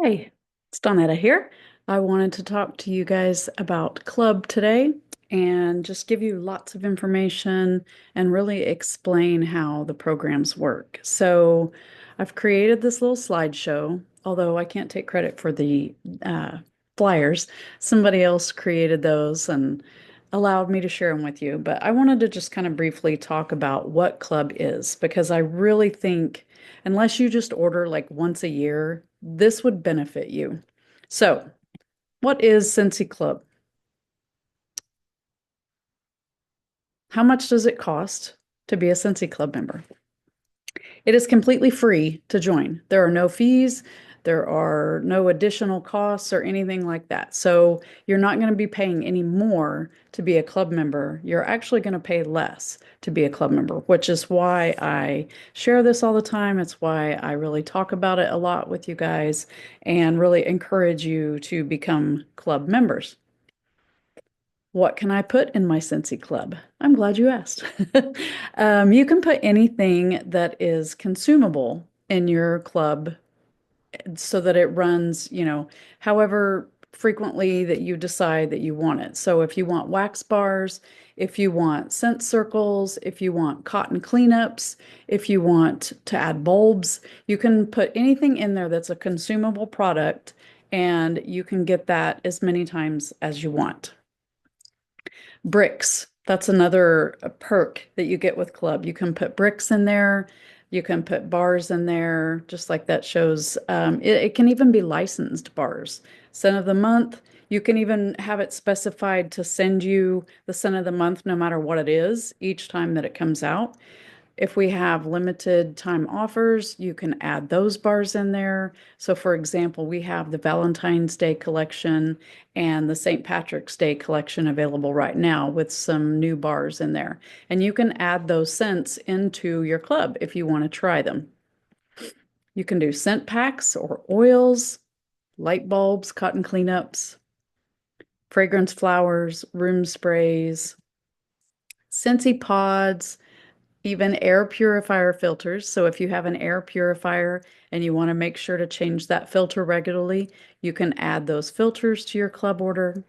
Hi, it's Donetta here. I wanted to talk to you guys about Club today and just give you lots of information and really explain how the programs work. So, I've created this little slideshow, although I can't take credit for the uh, flyers. Somebody else created those and allowed me to share them with you. But I wanted to just kind of briefly talk about what Club is because I really think unless you just order like once a year, this would benefit you. So, what is Scentsy Club? How much does it cost to be a Scentsy Club member? It is completely free to join. There are no fees, there are no additional costs or anything like that. So, you're not going to be paying any more to be a club member. You're actually going to pay less to be a club member, which is why I share this all the time. It's why I really talk about it a lot with you guys and really encourage you to become club members. What can I put in my Scentsy Club? I'm glad you asked. You can put anything that is consumable in your club so that it runs, however frequently that you decide that you want it. So if you want wax bars, if you want scent circles, if you want cotton cleanups, if you want to add bulbs, you can put anything in there that's a consumable product and you can get that as many times as you want. Bricks. That's another perk that you get with Club. You can put bricks in there. You can put bars in there, just like that shows. It can even be licensed bars. Scent of the month. You can even have it specified to send you the scent of the month, no matter what it is, each time that it comes out. If we have limited time offers, you can add those bars in there. So, for example, we have the Valentine's Day collection and the St. Patrick's Day collection available right now with some new bars in there. And you can add those scents into your club if you want to try them. You can do scent packs or oils, light bulbs, cotton cleanups, fragrance flowers, room sprays, Scentsy pods, even air purifier filters. So if you have an air purifier and you want to make sure to change that filter regularly, you can add those filters to your club order.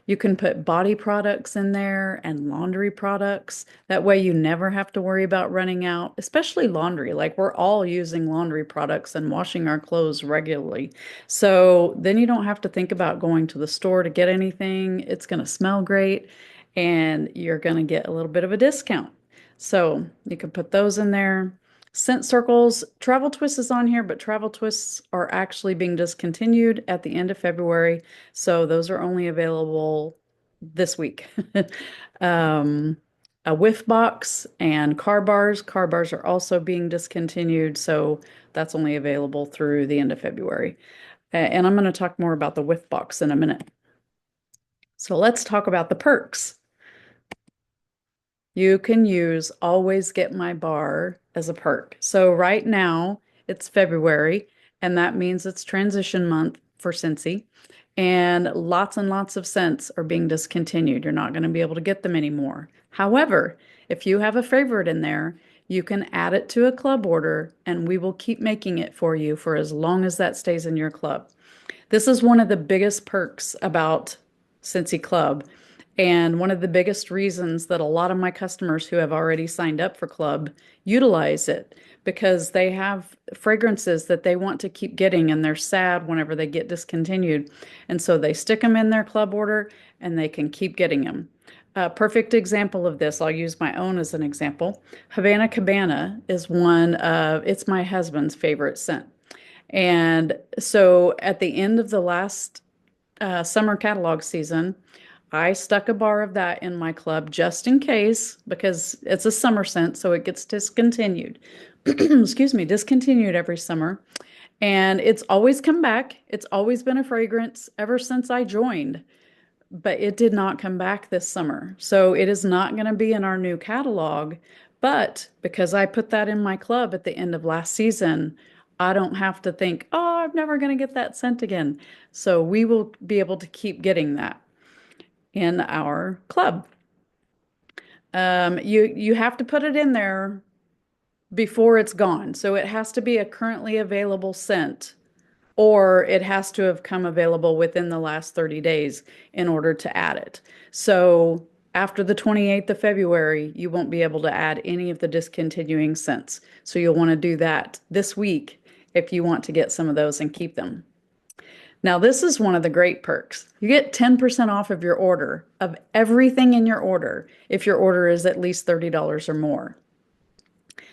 You can put body products in there and laundry products. That way you never have to worry about running out, especially laundry. Like we're all using laundry products and washing our clothes regularly. So then you don't have to think about going to the store to get anything. It's going to smell great and you're going to get a little bit of a discount. So you can put those in there. Scent circles, Travel Twist is on here, but Travel Twists are actually being discontinued at the end of February. So those are only available this week. Um, a whiff box and car bars. Car bars are also being discontinued. So that's only available through the end of February. And I'm going to talk more about the whiff box in a minute. So let's talk about the perks. You can use Always Get My Bar as a perk. So right now it's February, and that means it's transition month for Scentsy. And lots of scents are being discontinued. You're not going to be able to get them anymore. However, if you have a favorite in there, you can add it to a club order, and we will keep making it for you for as long as that stays in your club. This is one of the biggest perks about Scentsy Club. And one of the biggest reasons that a lot of my customers who have already signed up for Club utilize it because they have fragrances that they want to keep getting and they're sad whenever they get discontinued. And so they stick them in their club order and they can keep getting them. A perfect example of this, I'll use my own as an example. Havana Cabana is it's my husband's favorite scent. And so at the end of the last summer catalog season, I stuck a bar of that in my club just in case because it's a summer scent, so it gets discontinued. Excuse me, discontinued every summer. And it's always come back. It's always been a fragrance ever since I joined, but it did not come back this summer. So it is not going to be in our new catalog. But because I put that in my club at the end of last season, I don't have to think, oh, I'm never going to get that scent again. So we will be able to keep getting that in our club. You have to put it in there before it's gone. So it has to be a currently available scent or it has to have come available within the last 30 days in order to add it. So after the 28th of February, you won't be able to add any of the discontinuing scents. So you'll want to do that this week if you want to get some of those and keep them. Now, this is one of the great perks. You get 10% off of your order of everything in your order if your order is at least $30 or more.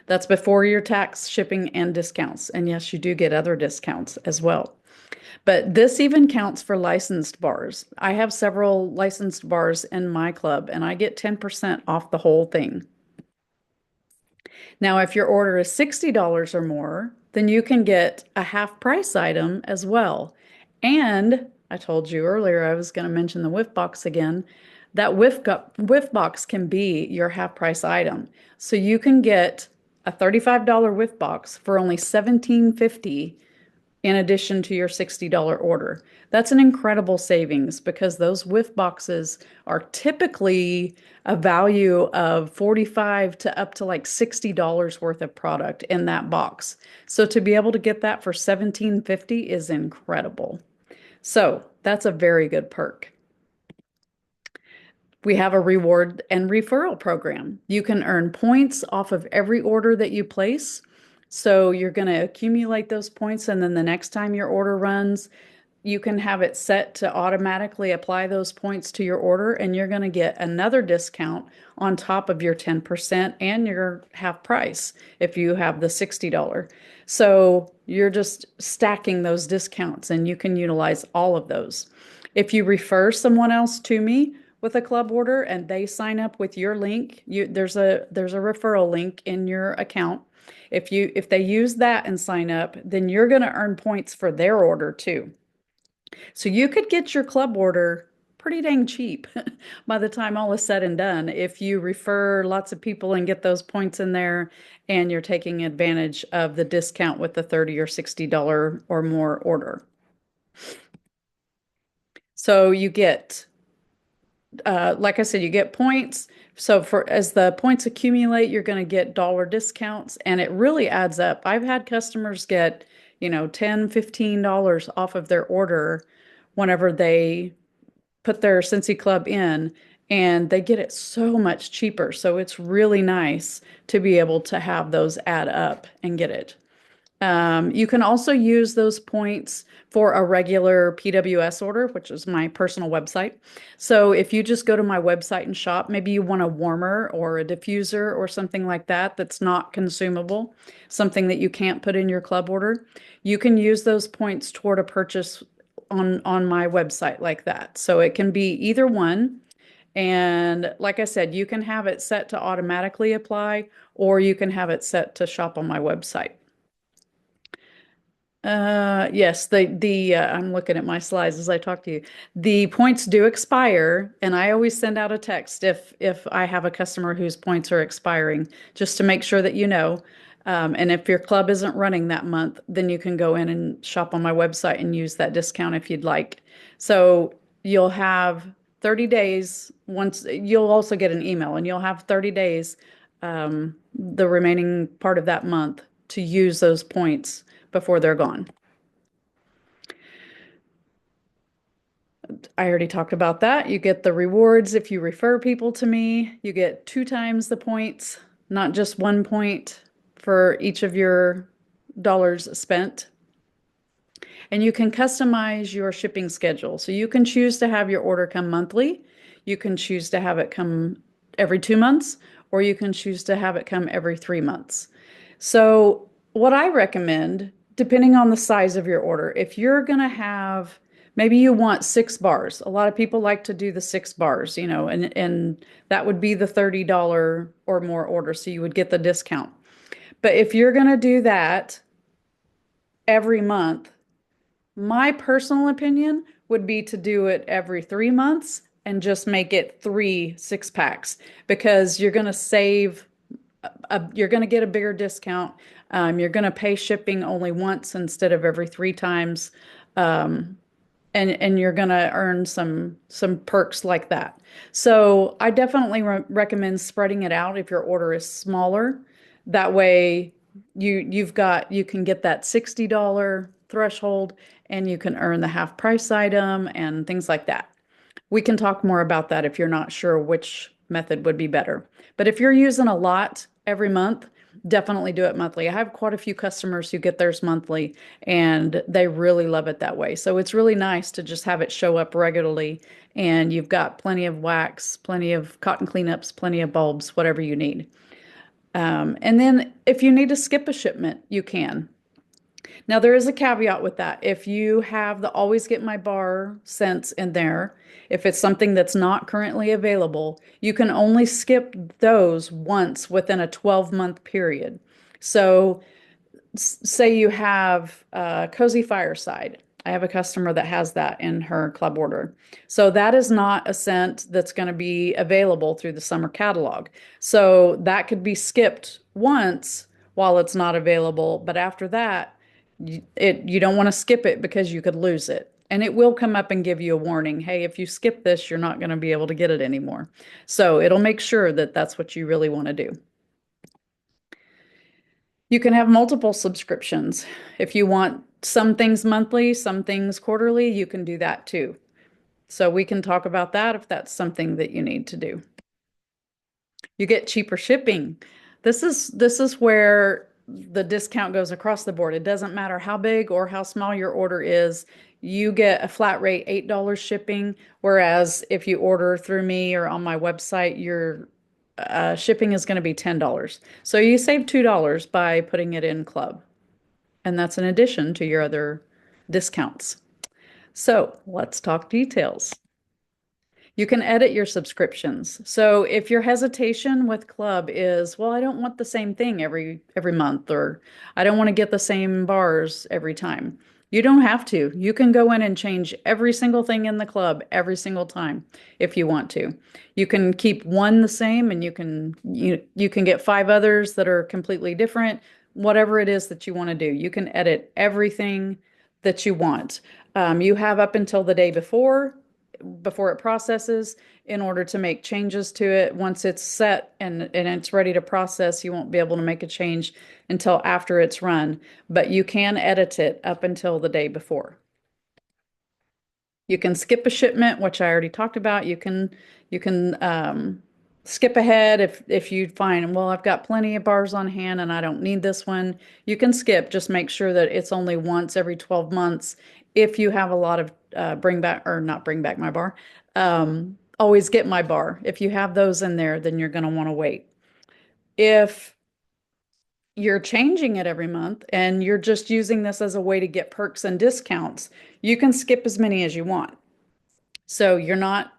That's before your tax, shipping, and discounts. And yes, you do get other discounts as well. But this even counts for licensed bars. I have several licensed bars in my club, and I get 10% off the whole thing. Now, if your order is $60 or more, then you can get a half price item as well. And I told you earlier I was going to mention the whiff box again. That whiff box can be your half price item. So you can get a $35 whiff box for only $17.50 in addition to your $60 order. That's an incredible savings because those whiff boxes are typically a value of 45 to up to like $60 worth of product in that box. So to be able to get that for $17.50 is incredible. So that's a very good perk. We have a reward and referral program. You can earn points off of every order that you place. So you're going to accumulate those points, and then the next time your order runs, you can have it set to automatically apply those points to your order, and you're going to get another discount on top of your 10% and your half price if you have the $60. So you're just stacking those discounts, and you can utilize all of those. If you refer someone else to me with a club order and they sign up with your link, there's a referral link in your account. If they use that and sign up, then you're going to earn points for their order too. So you could get your club order pretty dang cheap by the time all is said and done if you refer lots of people and get those points in there and you're taking advantage of the discount with the $30 or $60 or more order. So you get like I said, you get points. So for as the points accumulate, you're going to get dollar discounts and it really adds up. I've had customers get, $10, $15 off of their order whenever they put their Scentsy Club in and they get it so much cheaper. So it's really nice to be able to have those add up and get it. You can also use those points for a regular PWS order, which is my personal website. So if you just go to my website and shop, maybe you want a warmer or a diffuser or something like that that's not consumable, something that you can't put in your club order, you can use those points toward a purchase on my website like that. So it can be either one. And like I said, you can have it set to automatically apply, or you can have it set to shop on my website. Yes, I'm looking at my slides as I talk to you. The points do expire, and I always send out a text if I have a customer whose points are expiring, just to make sure that you know. And if your club isn't running that month, then you can go in and shop on my website and use that discount if you'd like. So you'll have 30 days once you'll also get an email, and you'll have 30 days, the remaining part of that month to use those points before they're gone. I already talked about that. You get the rewards if you refer people to me. You get 2 times the points, not just 1 point for each of your dollars spent. And you can customize your shipping schedule. So you can choose to have your order come monthly. You can choose to have it come every 2 months, or you can choose to have it come every 3 months. So what I recommend, depending on the size of your order, if you're going to have, maybe you want 6 bars. A lot of people like to do the 6 bars, and that would be the $30 or more order. So you would get the discount. But if you're going to do that every month, my personal opinion would be to do it every 3 months and just make it 3 6-packs because you're going to save, you're going to get a bigger discount. You're going to pay shipping only once instead of every 3 times. And you're going to earn some perks like that. So I definitely recommend spreading it out if your order is smaller. That way you can get that $60, threshold and you can earn the half price item and things like that. We can talk more about that if you're not sure which method would be better. But if you're using a lot every month, definitely do it monthly. I have quite a few customers who get theirs monthly and they really love it that way. So it's really nice to just have it show up regularly and you've got plenty of wax, plenty of cotton cleanups, plenty of bulbs, whatever you need. And then if you need to skip a shipment, you can. Now, there is a caveat with that. If you have the Always Get My Bar scents in there, if it's something that's not currently available, you can only skip those once within a 12-month period. So, say you have Cozy Fireside. I have a customer that has that in her club order. So that is not a scent that's going to be available through the summer catalog. So that could be skipped once while it's not available, but after that, you don't want to skip it because you could lose it. And it will come up and give you a warning. Hey, if you skip this, you're not going to be able to get it anymore. So it'll make sure that that's what you really want to do. You can have multiple subscriptions. If you want some things monthly, some things quarterly, you can do that too. So we can talk about that if that's something that you need to do. You get cheaper shipping. This is where the discount goes across the board. It doesn't matter how big or how small your order is. You get a flat rate $8 shipping, whereas if you order through me or on my website, your shipping is going to be $10. So you save $2 by putting it in Club, and that's in addition to your other discounts. So let's talk details. You can edit your subscriptions. So if your hesitation with Club is, well, I don't want the same thing every month, or I don't want to get the same bars every time. You don't have to. You can go in and change every single thing in the club every single time if you want to. You can keep one the same and you can get five others that are completely different. Whatever it is that you want to do, you can edit everything that you want. You have up until the day before it processes in order to make changes to it. Once it's set and it's ready to process, you won't be able to make a change until after it's run, but you can edit it up until the day before. You can skip a shipment, which I already talked about. You can skip ahead if you find, well, I've got plenty of bars on hand and I don't need this one. You can skip. Just make sure that it's only once every 12 months. If you have a lot of bring back or not bring back my bar, always get my bar. If you have those in there, then you're going to want to wait. If you're changing it every month and you're just using this as a way to get perks and discounts, you can skip as many as you want. So you're not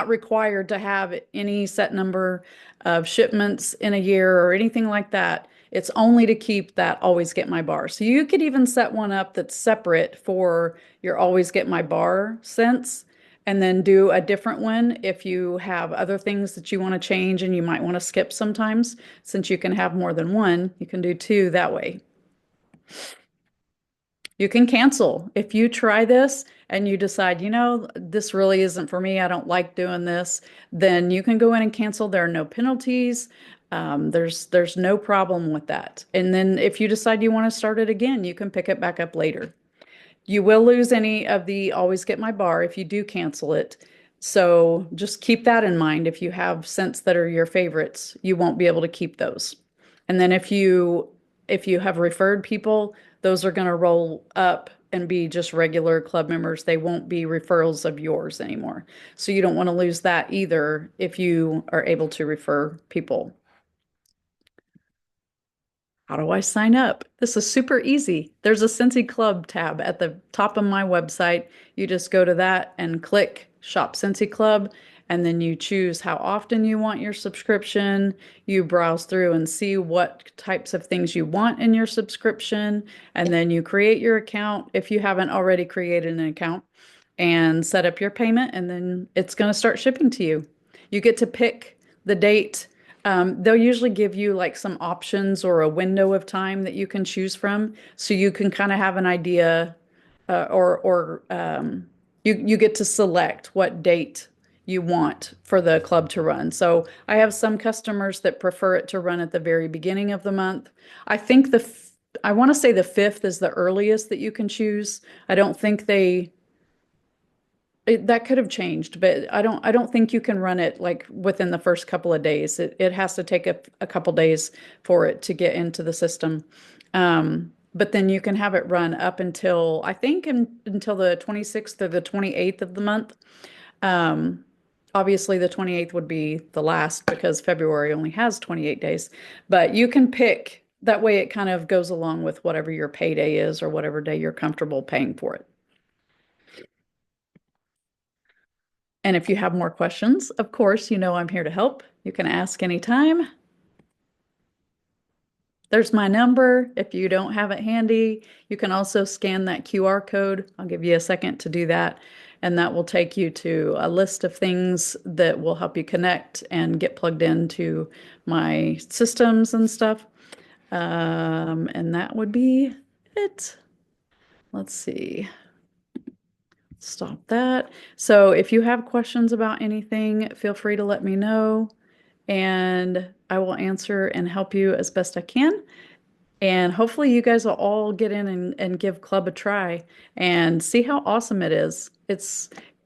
required to have any set number of shipments in a year or anything like that. It's only to keep that Always Get My Bar. So you could even set one up that's separate for your Always Get My Bar scents and then do a different one if you have other things that you want to change and you might want to skip sometimes. Since you can have more than one, you can do two that way. You can cancel. If you try this and you decide, this really isn't for me, I don't like doing this, then you can go in and cancel. There are no penalties. There's no problem with that. And then if you decide you want to start it again, you can pick it back up later. You will lose any of the Always Get My Bar if you do cancel it. So just keep that in mind. If you have scents that are your favorites, you won't be able to keep those. And then if you have referred people, those are going to roll up and be just regular club members. They won't be referrals of yours anymore. So you don't want to lose that either if you are able to refer people. How do I sign up? This is super easy. There's a Scentsy Club tab at the top of my website. You just go to that and click Shop Scentsy Club, and then you choose how often you want your subscription. You browse through and see what types of things you want in your subscription, and then you create your account if you haven't already created an account and set up your payment, and then it's going to start shipping to you. You get to pick the date. They'll usually give you like some options or a window of time that you can choose from, so you can kind of have an idea, or you get to select what date you want for the club to run. So I have some customers that prefer it to run at the very beginning of the month. I think I want to say the 5th is the earliest that you can choose. I don't think that could have changed, but I don't think you can run it like within the first couple of days. It has to take a couple days for it to get into the system. But then you can have it run up until I think until the 26th or the 28th of the month. Um, Obviously the 28th would be the last because February only has 28 days, but you can pick that way it kind of goes along with whatever your payday is or whatever day you're comfortable paying for it. And if you have more questions, of course, you know I'm here to help. You can ask anytime. There's my number. If you don't have it handy, you can also scan that QR code. I'll give you a second to do that. And that will take you to a list of things that will help you connect and get plugged into my systems and stuff. And that would be it. Let's see. Stop that. So if you have questions about anything, feel free to let me know and I will answer and help you as best I can. And hopefully you guys will all get in and give Club a try and see how awesome it is.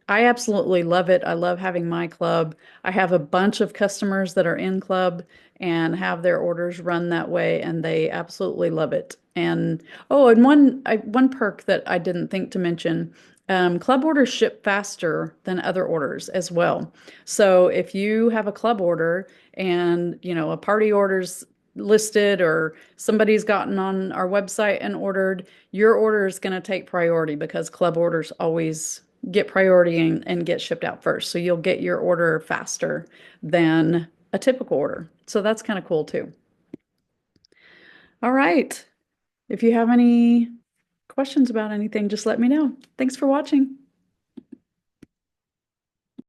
I absolutely love it. I love having my club. I have a bunch of customers that are in Club and have their orders run that way, and they absolutely love it. And oh, and one perk that I didn't think to mention, Club orders ship faster than other orders as well. So if you have a Club order and a party orders listed or somebody's gotten on our website and ordered, your order is going to take priority because club orders always get priority and get shipped out first. So you'll get your order faster than a typical order. So that's kind of cool too. All right. If you have any questions about anything, just let me know. Thanks for watching.